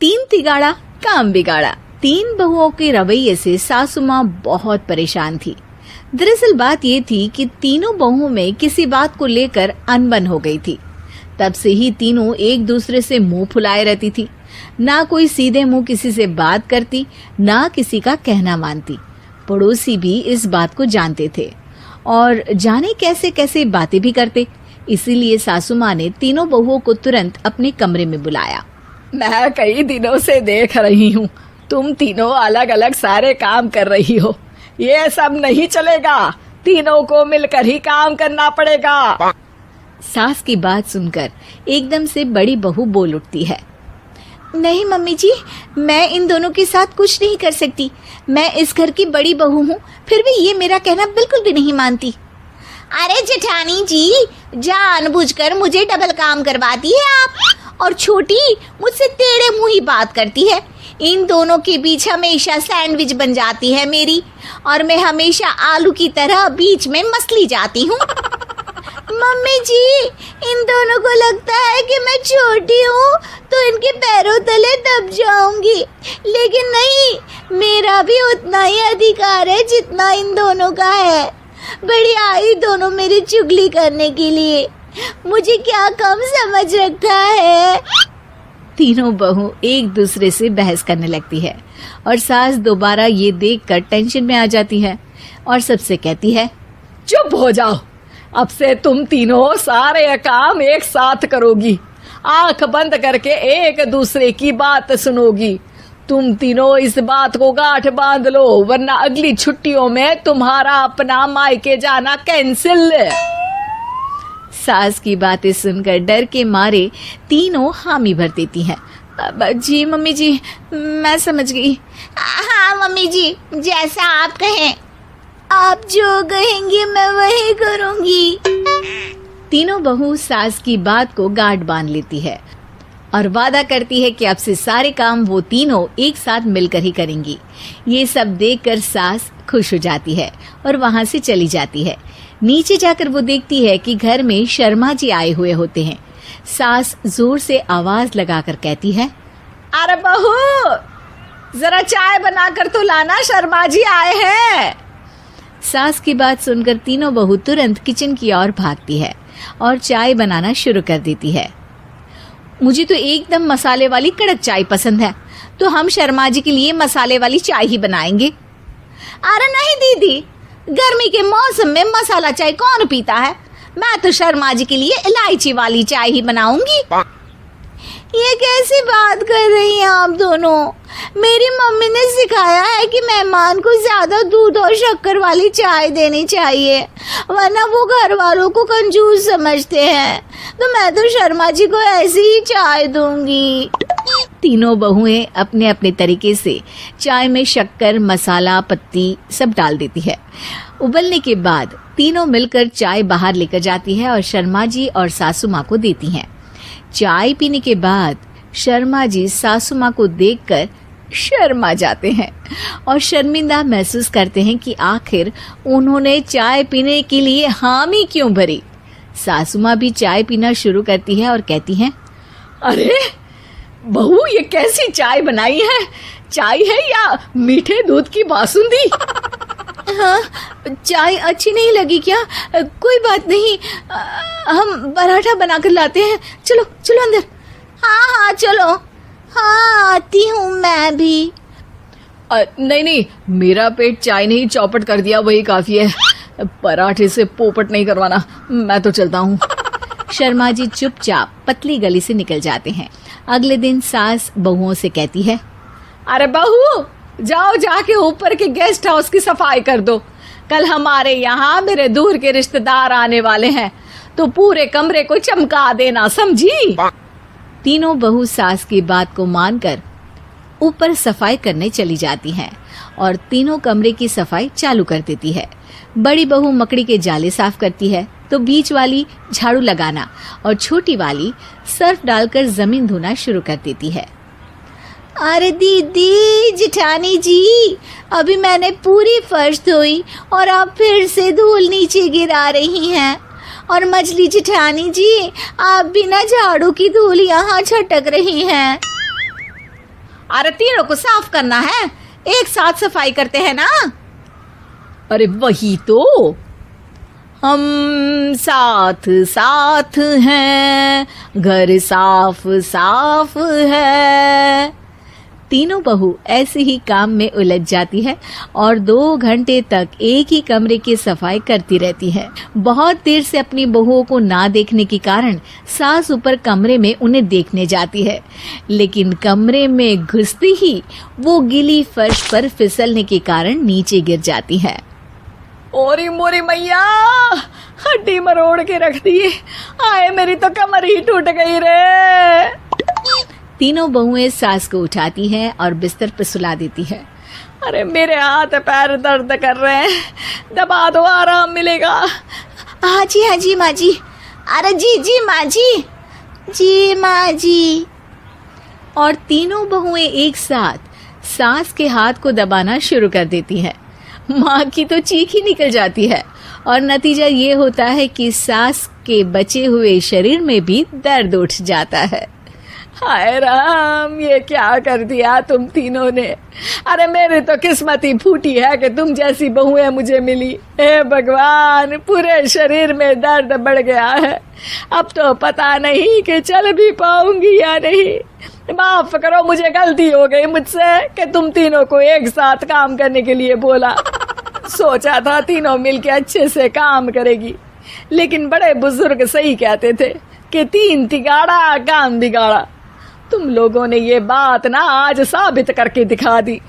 तीन तिगाड़ा काम बिगाड़ा। तीन बहुओं के रवैये से सासू माँ बहुत परेशान थी। दरअसल बात ये थी कि तीनों बहुओं में किसी बात को लेकर अनबन हो गई थी। तब से ही तीनों एक दूसरे से मुंह फुलाए रहती थी। ना कोई सीधे मुंह किसी से बात करती, ना किसी का कहना मानती। पड़ोसी भी इस बात को जानते थे और जाने कैसे कैसे बातें भी करते। इसीलिए सासू माँ ने तीनों बहुओं को तुरंत अपने कमरे में बुलाया। मैं कई दिनों से देख रही हूँ, तुम तीनों अलग अलग सारे काम कर रही हो। ये सब नहीं चलेगा, तीनों को मिलकर ही काम करना पड़ेगा। सास की बात सुनकर एकदम से बड़ी बहू बोल उठती है। नहीं मम्मी जी, मैं इन दोनों के साथ कुछ नहीं कर सकती। मैं इस घर की बड़ी बहू हूँ, फिर भी ये मेरा कहना बिल्कुल भी नहीं मानती। अरे जेठानी जी, जानबूझकर मुझे डबल काम करवाती है आप, और छोटी मुझसे टेढ़े मुंह ही बात करती है। इन दोनों के बीच हमेशा सैंडविच बन जाती है मेरी, और मैं हमेशा आलू की तरह बीच में मसली जाती हूँ। मम्मी जी, इन दोनों को लगता है कि मैं छोटी हूँ तो इनके पैरों तले दब जाऊंगी, लेकिन नहीं, मेरा भी उतना ही अधिकार है जितना इन दोनों का है। बड़ी आई दोनों मेरी चुगली करने के लिए, मुझे क्या कम समझ रखा है। तीनों बहू एक दूसरे से बहस करने लगती है और सास दोबारा ये देखकर टेंशन में आ जाती है और सबसे कहती है, चुप हो जाओ, अब से तुम तीनों सारे काम एक साथ करोगी, आंख बंद करके एक दूसरे की बात सुनोगी। तुम तीनों इस बात को गांठ बांध लो, वरना अगली छुट्टियों में तुम्हारा अपना मायके जाना कैंसिल। सास की बातें सुनकर डर के मारे तीनों हामी भर देती हैं। जी मम्मी जी, मैं समझ गई। हाँ मम्मी जी, जैसा आप कहें। आप जो कहेंगी मैं वही करूंगी। तीनों बहू सास की बात को गांठ बांध लेती है और वादा करती है कि अब से सारे काम वो तीनों एक साथ मिलकर ही करेंगी। ये सब देखकर सास खुश हो जाती है और वहां से चली जाती है। नीचे जाकर वो देखती है कि घर में शर्मा जी आए हुए होते हैं। सास जोर से आवाज लगाकर कहती है, अरे बहू, जरा चाय बनाकर तो लाना, शर्मा जी आए हैं। सास की बात सुनकर तीनों बहू तुरंत किचन की ओर भागती है और चाय बनाना शुरू कर देती है। मुझे तो एकदम मसाले वाली कड़क चाय पसंद है, तो हम शर्मा जी के लिए मसाले वाली चाय ही बनाएंगे। अरे नहीं दीदी, गर्मी के मौसम में मसाला चाय कौन पीता है? मैं तो शर्मा जी के लिए इलायची वाली चाय ही बनाऊंगी। ये कैसी बात कर रही हैं आप दोनों? मेरी मम्मी ने सिखाया है कि मेहमान को ज्यादा दूध और शक्कर वाली चाय देनी चाहिए, वरना वो घर वालों को कंजूस समझते हैं। तो मैं तो शर्मा जी को ऐसी ही चाय दूंगी। तीनों बहुएं अपने अपने तरीके से चाय में शक्कर, मसाला, पत्ती सब डाल देती है। उबलने के बाद तीनों मिलकर चाय बाहर लेकर जाती है और शर्मा जी और सासू माँ को देती हैं। चाय पीने के बाद शर्मा जी सासू माँ को देखकर शर्मा जाते हैं और शर्मिंदा महसूस करते हैं कि आखिर उन्होंने चाय पीने के लिए हामी क्यों भरी। सासू माँ भी चाय पीना शुरू करती है और कहती हैं, अरे बहू, ये कैसी चाय बनाई है? चाय है या मीठे दूध की बासुंदी? हाँ, चाय अच्छी नहीं लगी क्या? कोई बात नहीं, हम पराठा बनाकर लाते हैं। चलो चलो अंदर। हाँ चलो। हाँ, आती हूँ मैं भी। नहीं, मेरा पेट चाय ने ही चौपट कर दिया, वही काफी है। पराठे से पोपट नहीं करवाना, मैं तो चलता हूँ। शर्मा जी चुपचाप पतली गली से निकल जाते हैं। अगले दिन सास बहुओं से कहती है, अरे बहू, जाओ जाके ऊपर के गेस्ट हाउस की सफाई कर दो। कल हमारे यहाँ मेरे दूर के रिश्तेदार आने वाले हैं, तो पूरे कमरे को चमका देना, समझी? तीनों बहू सास की बात को मानकर ऊपर सफाई करने चली जाती हैं और तीनों कमरे की सफाई चालू कर देती है। बड़ी बहू मकड़ी के जाले साफ करती है, तो बीच वाली झाड़ू लगाना और छोटी वाली सर्फ डालकर जमीन धोना शुरू कर देती है। अरे दीदी, जेठानी जी, अभी मैंने पूरी फर्श धोई और आप फिर से धूल नीचे गिरा रही हैं। और मछली जेठानी जी, आप बिना झाड़ू की धूल यहाँ छटक रही हैं। अरे तीनों को साफ करना है, एक साथ सफाई करते हैं ना। अरे वही तो, हम साथ साथ हैं, घर साफ साफ है। तीनों बहू ऐसे ही काम में उलझ जाती है और 2 घंटे तक एक ही कमरे की सफाई करती रहती है। बहुत देर से अपनी बहुओं को ना देखने के कारण सास ऊपर कमरे में उन्हें देखने जाती है, लेकिन कमरे में घुसती ही वो गीली फर्श पर फिसलने के कारण नीचे गिर जाती है। ओरी मोरी मैया, हड्डी मरोड़ के रख दी। आए मेरी तो कमर ही टूट गई रे। तीनों बहुएं सास को उठाती हैं और बिस्तर पर सुला देती है। अरे मेरे हाथ पैर दर्द कर रहे हैं, दबा दो आराम मिलेगा। हाँ जी माँ जी। अरे जी माँ जी माँ जी। और तीनों बहुएं एक साथ सास के हाथ को दबाना शुरू कर देती हैं। माँ की तो चीख ही निकल जाती है और नतीजा ये होता है कि सास के बचे हुए शरीर में भी दर्द उठ जाता है। हाय राम, ये क्या कर दिया तुम तीनों ने। अरे मेरी तो किस्मत ही फूटी है कि तुम जैसी बहुएं मुझे मिली। हे भगवान, पूरे शरीर में दर्द बढ़ गया है। अब तो पता नहीं कि चल भी पाऊंगी या नहीं। माफ करो, मुझे गलती हो गई मुझसे कि तुम तीनों को एक साथ काम करने के लिए बोला। सोचा था तीनों मिलके अच्छे से काम करेगी, लेकिन बड़े बुजुर्ग सही कहते थे कि 3 तिगाड़ा काम बिगाड़ा। तुम लोगों ने ये बात ना आज साबित करके दिखा दी।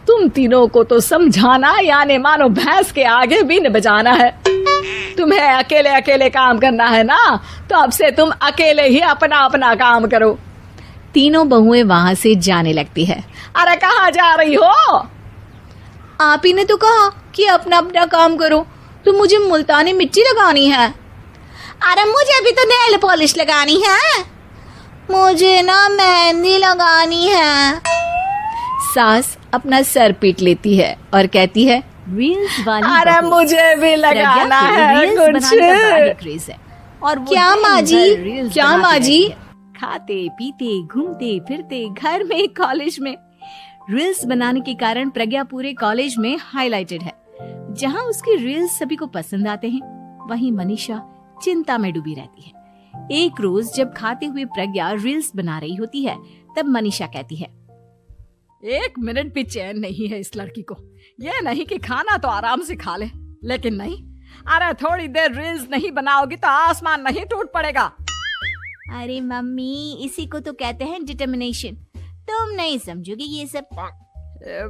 तुम तीनों को तो समझाना यानी मानो भैंस के आगे बीन बजाना है। तुम्हें अकेले अकेले काम करना है ना, तो अब से तुम अकेले ही अपना अपना काम करो। तीनों बहुएं वहां से जाने लगती है। अरे कहाँ जा रही हो? आप ही ने तो कहा कि अपना अपना काम तो मुझे मुल्तानी मिट्टी लगानी है। अरे मुझे भी तो नेल पॉलिश लगानी है, मुझे ना मेहंदी लगानी है। सास अपना सर पीट लेती है और कहती है, रील्स वाली अरे मुझे भी लगाना है कुछ। क्रेज है और क्या माँ जी? क्या माँ जी? खाते पीते घूमते फिरते घर में कॉलेज में रील्स बनाने के कारण प्रज्ञा पूरे कॉलेज में हाईलाइटेड है। जहाँ उसकी रील्स सभी को पसंद आते हैं, वहीं मनीषा चिंता में डूबी रहती है। एक रोज जब खाते हुए प्रज्ञा रील्स बना रही होती है, तब मनीषा कहती है, 1 मिनट भी चैन नहीं है इस लड़की को। ये नहीं कि खाना तो आराम से खा ले, लेकिन नहीं, अरे थोड़ी देर रील्स नहीं बनाओगी तो आसमान नहीं टूट पड़ेगा। अरे मम्मी, इसी को तो कहते हैं डिटर्मिनेशन। तुम नहीं समझोगी ये सब।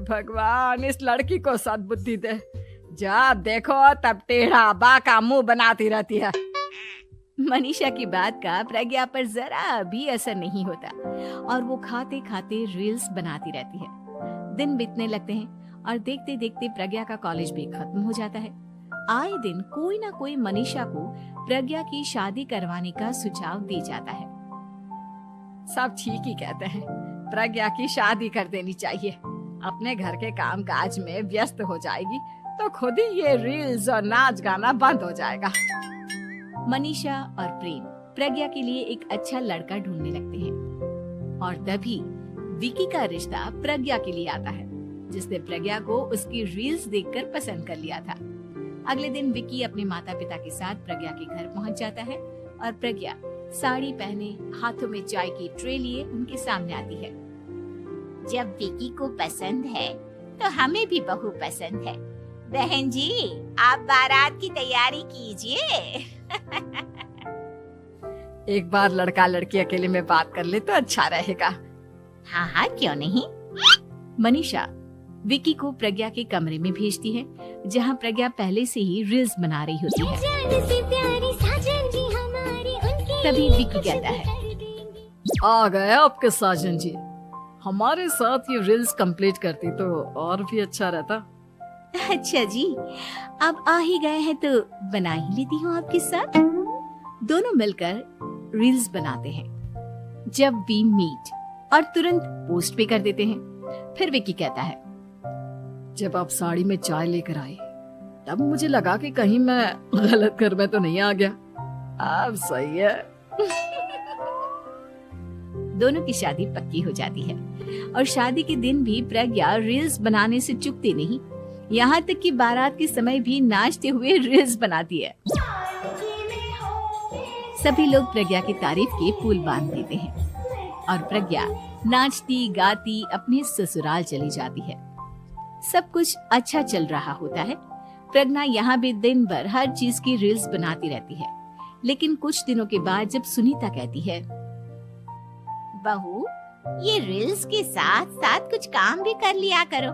भगवान, इस लड़की को सद्बुद्धि दे। जब देखो तब टेढ़ा बाका मुंह बनाती रहती है। मनीषा की बात का प्रज्ञा पर जरा भी असर नहीं होता और वो खाते खाते रील्स बनाती रहती है। दिन बीतने लगते हैं और देखते देखते प्रज्ञा का कॉलेज भी खत्म हो जाता है। आए दिन कोई ना कोई मनीषा को प्रज्ञा की शादी करवाने का सुझाव दे जाता है। सब ठीक ही कहते हैं, प्रज्ञा की शादी कर देनी चाहिए। अपने घर के काम काज में व्यस्त हो जाएगी तो खुद ही ये रील्स और नाच गाना बंद हो जाएगा। मनीषा और प्रेम प्रज्ञा के लिए एक अच्छा लड़का ढूंढने लगते हैं और तभी विकी का रिश्ता प्रज्ञा के लिए आता है, जिसने प्रज्ञा को उसकी रील्स देखकर पसंद कर लिया था। अगले दिन विकी अपने माता पिता के साथ प्रज्ञा के घर पहुंच जाता है और प्रज्ञा साड़ी पहने हाथों में चाय की ट्रे लिए उनके सामने आती है। जब विकी को पसंद है तो हमें भी बहू पसंद है। बहन जी, आप बारात की तैयारी कीजिए। एक बार लड़का लड़की अकेले में बात कर ले तो अच्छा रहेगा। हाँ हाँ, क्यों नहीं। मनीषा विकी को प्रज्ञा के कमरे में भेजती है, जहाँ प्रज्ञा पहले से ही रील्स बना रही होती है। तभी विकी कहता है, आ गए आपके साजन जी। हमारे साथ ये रील्स कंप्लीट करती तो और भी अच्छा रहता। अच्छा जी, अब आ ही गए हैं तो बना ही लेती हूँ आपके साथ। दोनों मिलकर रील्स बनाते हैं। जब वी मीट और तुरंत पोस्ट भी कर देते हैं। फिर विकी कहता है, जब आप साड़ी में चाय लेकर आई तब मुझे लगा कि कहीं मैं गलत घर में तो नहीं आ गया। अब सही है। दोनों की शादी पक्की हो जाती है। और शादी के दिन भी प्रज्ञा रील्स बनाने से चूकती नहीं, यहाँ तक कि बारात के समय भी नाचते हुए रील्स बनाती है। सभी लोग प्रज्ञा की तारीफ के पुल बांध देते हैं और प्रज्ञा नाचती गाती अपने ससुराल चली जाती है। सब कुछ अच्छा चल रहा होता है। प्रज्ञा यहाँ भी दिन भर हर चीज की रील्स बनाती रहती है। लेकिन कुछ दिनों के बाद जब सुनीता कहती है, बहू, ये रील्स के साथ साथ कुछ काम भी कर लिया करो।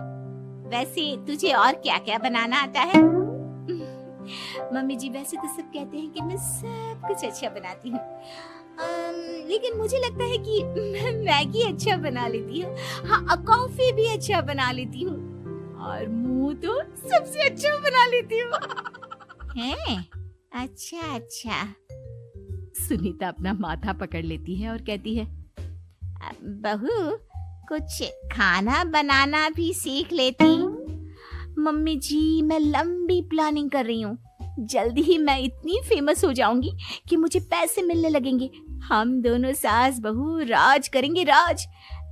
वैसे तुझे और क्या क्या बनाना आता है? मम्मी जी, वैसे तो सब कहते हैं कि मैं सब कुछ अच्छा बनाती हूँ, लेकिन मुझे लगता है कि मैं मैगी अच्छा बना लेती हूँ। हाँ, कॉफी भी अच्छा बना लेती हूँ और मुंह तो सबसे अच्छा बना लेती हूँ। हैं? अच्छा अच्छा। सुनीता अपना माथा पकड़ लेती है और कहती है, बहू, कुछ खाना बनाना भी सीख लेती। मम्मी जी, मैं लंबी प्लानिंग कर रही हूँ। जल्दी ही मैं इतनी फेमस हो जाऊंगी कि मुझे पैसे मिलने लगेंगे। हम दोनों सास बहू राज करेंगे, राज।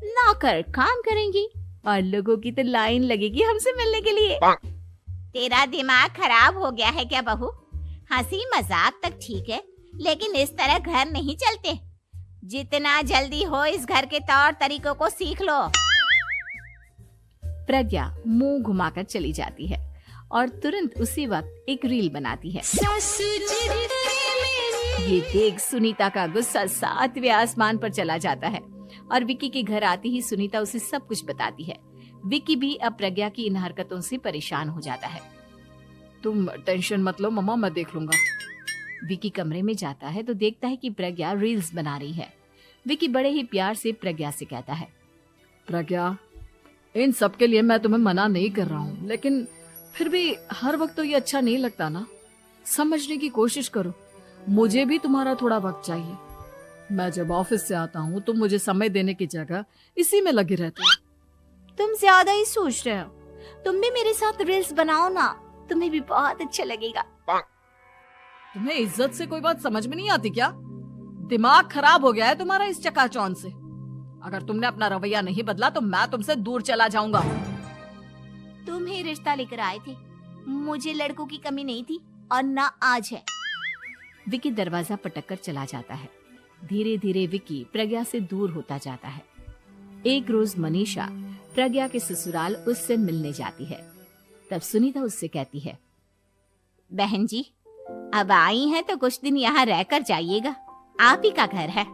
नौकर काम करेंगी और लोगों की तो लाइन लगेगी हमसे मिलने के लिए। तेरा दिमाग खराब हो गया है क्या बहू? हंसी मजाक तक ठीक है, लेकिन इस तरह घर नहीं चलते। जितना जल्दी हो इस घर के तौर तरीकों को सीख लो। प्रज्ञा मुंह घुमाकर चली जाती है और तुरंत उसी वक्त एक रील बनाती है। ये देख सुनीता का गुस्सा 7वें आसमान पर चला जाता है और विक्की के घर आती ही सुनीता उसे सब कुछ बताती है। विक्की भी अब प्रज्ञा की इन हरकतों से परेशान हो जाता है। तुम टेंशन मत लो मम्मा, मैं देख लूंगा। विक्की कमरे में जाता है तो देखता है कि प्रज्ञा रील्स बना रही है। विक्की बड़े ही प्यार से प्रज्ञा से कहता है, प्रज्ञा, इन सब के लिए मैं तुम्हें मना नहीं कर रहा हूँ, लेकिन फिर भी हर वक्त तो ये अच्छा नहीं लगता ना। समझने की कोशिश करो, मुझे भी तुम्हारा थोड़ा वक्त चाहिए। मैं जब ऑफिस से आता हूँ तो मुझे समय देने की जगह इसी में लगे रहते हो। तुम ज्यादा ही सोच रहे हो। तुम भी मेरे साथ रील्स बनाओ ना, तुम्हें भी बहुत अच्छा लगेगा। तुम्हें इज्जत से कोई बात समझ में नहीं आती क्या? दिमाग खराब हो गया है तुम्हारा इस चकाचौंध से। अगर तुमने अपना रवैया नहीं बदला तो मैं तुमसे दूर चला जाऊंगा। तुम ही रिश्ता लेकर आए थे, मुझे लड़कों की कमी नहीं थी और ना आज है। विक्की दरवाजा पटककर चला जाता है। धीरे धीरे विक्की प्रज्ञा से दूर होता जाता है। एक रोज मनीषा प्रज्ञा के ससुराल उससे मिलने जाती है। तब सुनीता उससे कहती है, बहन जी, अब आई हैं तो कुछ दिन यहाँ रहकर जाइएगा, आप ही का घर है।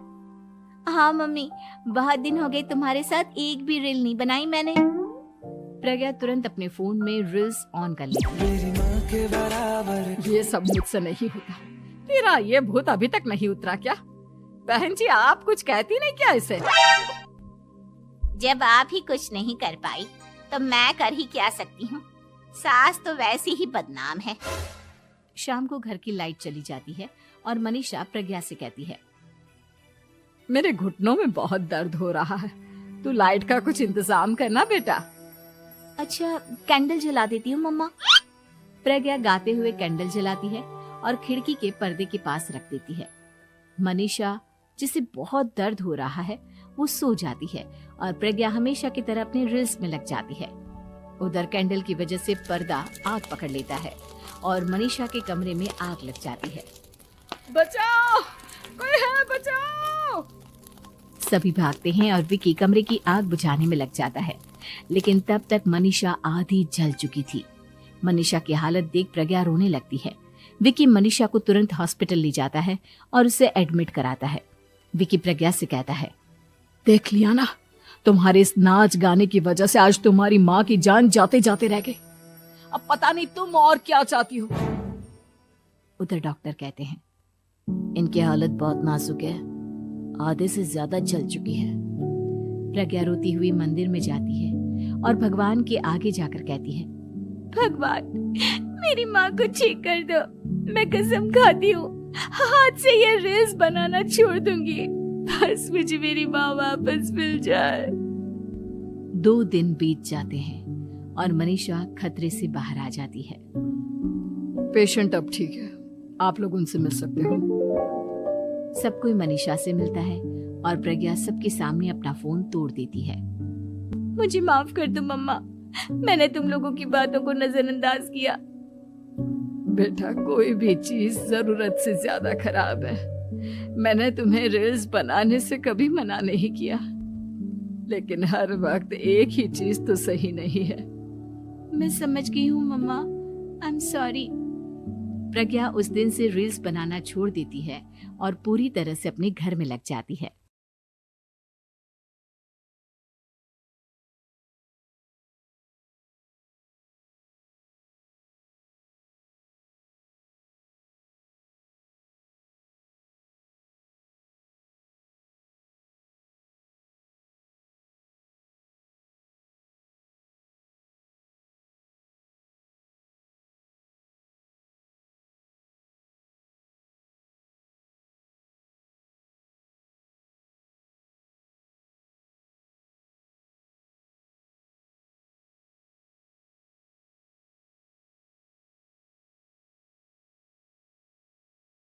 हाँ मम्मी, बहुत दिन हो गए तुम्हारे साथ एक भी रील नहीं बनाई मैंने। प्रज्ञा तुरंत अपने फोन में रील्स ऑन कर लेती है। ये सब मुझसे नहीं होता। तेरा ये भूत अभी तक नहीं उतरा क्या? बहन जी, आप कुछ कहती नहीं क्या इसे? जब आप ही कुछ नहीं कर पाई तो मैं कर ही क्या सकती हूँ। सास तो वैसे ही बदनाम है। शाम को घर की लाइट चली जाती है और मनीषा प्रज्ञा से कहती है, मेरे घुटनों में बहुत दर्द हो रहा है, तू लाइट का कुछ इंतजाम करना बेटा। अच्छा, कैंडल जला देती हूँ मम्मा। प्रज्ञा गाते हुए कैंडल जलाती है और खिड़की के पर्दे के पास रख देती है। मनीषा, जिसे बहुत दर्द हो रहा है, वो सो जाती है और प्रज्ञा हमेशा की तरह अपने रील्स में लग जाती है। उधर कैंडल की वजह से पर्दा आग पकड़ लेता है और मनीषा के कमरे में आग लग जाती है। बचाओ, कोई है, बचाओ। सभी भागते हैं और विक्की कमरे की आग बुझाने में लग जाता है, लेकिन तब तक मनीषा आधी जल चुकी थी। मनीषा की हालत देख प्रज्ञा रोने लगती है। विक्की मनीषा को तुरंत हॉस्पिटल ले जाता है और उसे एडमिट कराता है। विक्की प्रज्ञा से कहता है, देख लिया ना, तुम्हारे इस नाच गाने की वजह से आज तुम्हारी माँ की जान जाते जाते रह गई। अब पता नहीं तुम और क्या चाहती हो। उधर डॉक्टर कहते हैं, इनकी हालत बहुत नाजुक है, आधे से ज्यादा जल चुकी है। प्रज्ञा रोती हुई मंदिर में जाती है और भगवान के आगे जाकर कहती है, भगवान, मेरी माँ को ठीक कर दो। मैं कसम खाती हूँ हाथ से ये रील्स बनाना छोड़ दूंगी। बस मुझे मेरी माँ वापस मिल जाए। 2 दिन बीत जाते हैं और मनीषा खतरे से बाहर आ जाती है। पेशेंट अब ठीक है, आप लोग उनसे मिल सकते हो। सब कोई मनीषा से मिलता है और प्रज्ञा सबके सामने अपना फोन तोड़ देती है। मुझे माफ कर दो मम्मा, मैंने तुम लोगों की बातों को नजरअंदाज किया। बेटा, कोई भी चीज जरूरत से ज्यादा खराब है। मैंने तुम्हें रील्स बनाने से कभी मना नहीं किया, लेकिन हर वक्त एक ही चीज तो सही नहीं है। मैं समझ गई हूँ मम्मा, आई एम सॉरी। प्रज्ञा उस दिन से रील्स बनाना छोड़ देती है और पूरी तरह से अपने घर में लग जाती है।